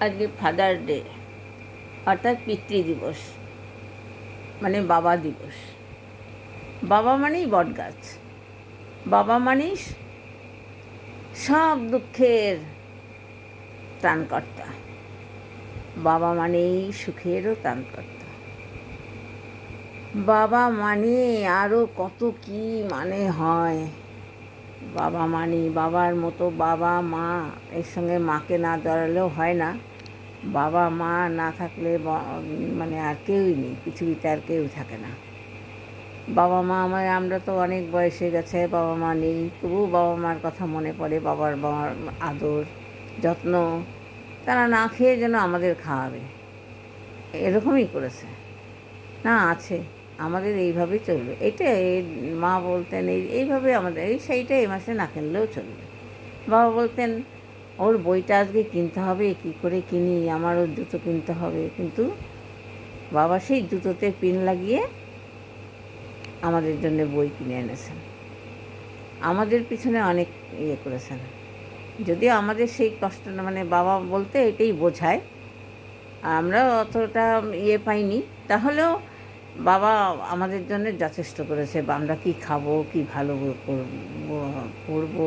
আজকে father day, অর্থাৎ পিতৃদিবস, মানে বাবা দিবস। বাবা মানেই বটগাছ, বাবা মানেই সব দুঃখের ত্রাণকর্তা, বাবা মানেই সুখেরও ত্রাণকর্তা। বাবা মানে আরও কত কি মানে হয়। বাবা মানে বাবার মতো বাবা মা, এর সঙ্গে মাকে না জড়ালেও হয় না। বাবা মা না থাকলে মানে আর কেউই নেই, পৃথিবীতে আর কেউ থাকে না। বাবা মা আমরা তো অনেক বয়সে গেছে, বাবা মা নেই, তবুও বাবা মার কথা মনে পড়ে। বাবার আদর যত্ন, তারা না খেয়ে যেন আমাদের খাওয়াবে, এরকমই করেছে না। আছে, আমাদের এইভাবেই চলবে। মা বলতেন এইভাবে আমাদের সেইটা এই মাসে না কিনলেও চলবে। বাবা বলতেন ওর বইটা আজকে কিনতে হবে, কী করে কিনি, আমারও জুতো কিনতে হবে। কিন্তু বাবা সেই জুতোতে পিন লাগিয়ে আমাদের জন্য বই কিনে এনেছেন, আমাদের পিছনে অনেক করেছেন। যদিও আমাদের সেই কষ্টটা, মানে বাবা বলতে এটাই বোঝায়, আমরা অতটা পাইনি, তাহলেও বাবা আমাদের জন্য যথেষ্ট করেছে। আমরা কি খাবো, কি ভালো পড়বো,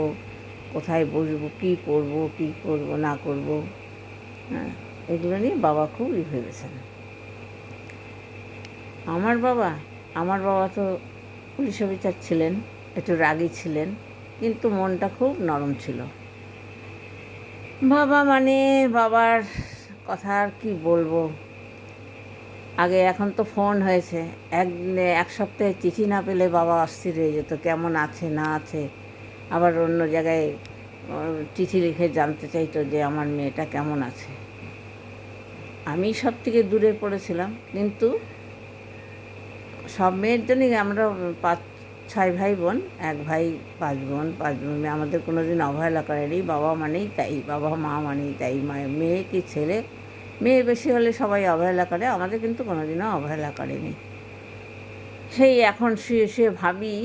কোথায় বসবো, কী পড়বো, কী করবো না করবো, হ্যাঁ, এগুলো নিয়ে বাবা খুবই ভেবেছেন। আমার বাবা তো পুলিশ অফিসার ছিলেন, একটু রাগী ছিলেন, কিন্তু মনটা খুব নরম ছিল। বাবা মানে বাবার কথা আর কি বলবো। আগে, এখন তো ফোন হয়েছে, এক সপ্তাহে চিঠি না পেলে বাবা অস্থির হয়ে যেত, কেমন আছে না আছে। আবার অন্য জায়গায় চিঠি লিখে জানতে চাইতো যে আমার মেয়েটা কেমন আছে। আমি সব থেকে দূরে পড়েছিলাম, কিন্তু সব মেয়ের জন্যই আমরা 5-6 ভাই বোন, 1 ভাই 5 বোন, আমাদের কোনো দিন অবহেলা করেনি। বাবা মানেই তাই, বাবা মা মানেই তাই। মেয়ে কি ছেলে, মেয়ে বেশি হলে সবাই অবহেলা করে, আমাদের কিন্তু কোনো দিনও অবহেলা করেনি। সেই এখন শুয়ে শুয়ে ভাবি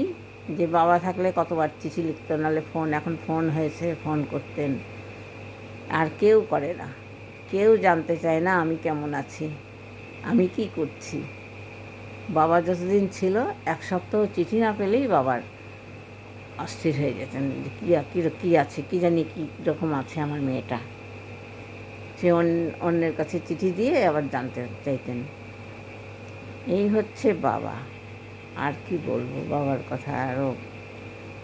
যে বাবা থাকলে কতবার চিঠি লিখতো, নাহলে ফোন, এখন ফোন হয়েছে, ফোন করতেন। আর কেউ করে না, কেউ জানতে চায় না আমি কেমন আছি, আমি কি করছি। বাবা যতদিন ছিল, 1 সপ্তাহ চিঠি না পেলেই বাবার অস্থির হয়ে যেতেন, যে কী আছে, কী জানি কী রকম আছে আমার মেয়েটা। সে অন্যের কাছে চিঠি দিয়ে আবার জানতে চাইতেন। এই হচ্ছে বাবা। আর কি বলবো, বাবার কথা আরও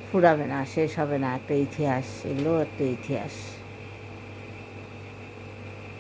ফুরাবে না, শেষ হবে না। একটা ইতিহাস, এগুলো একটা ইতিহাস।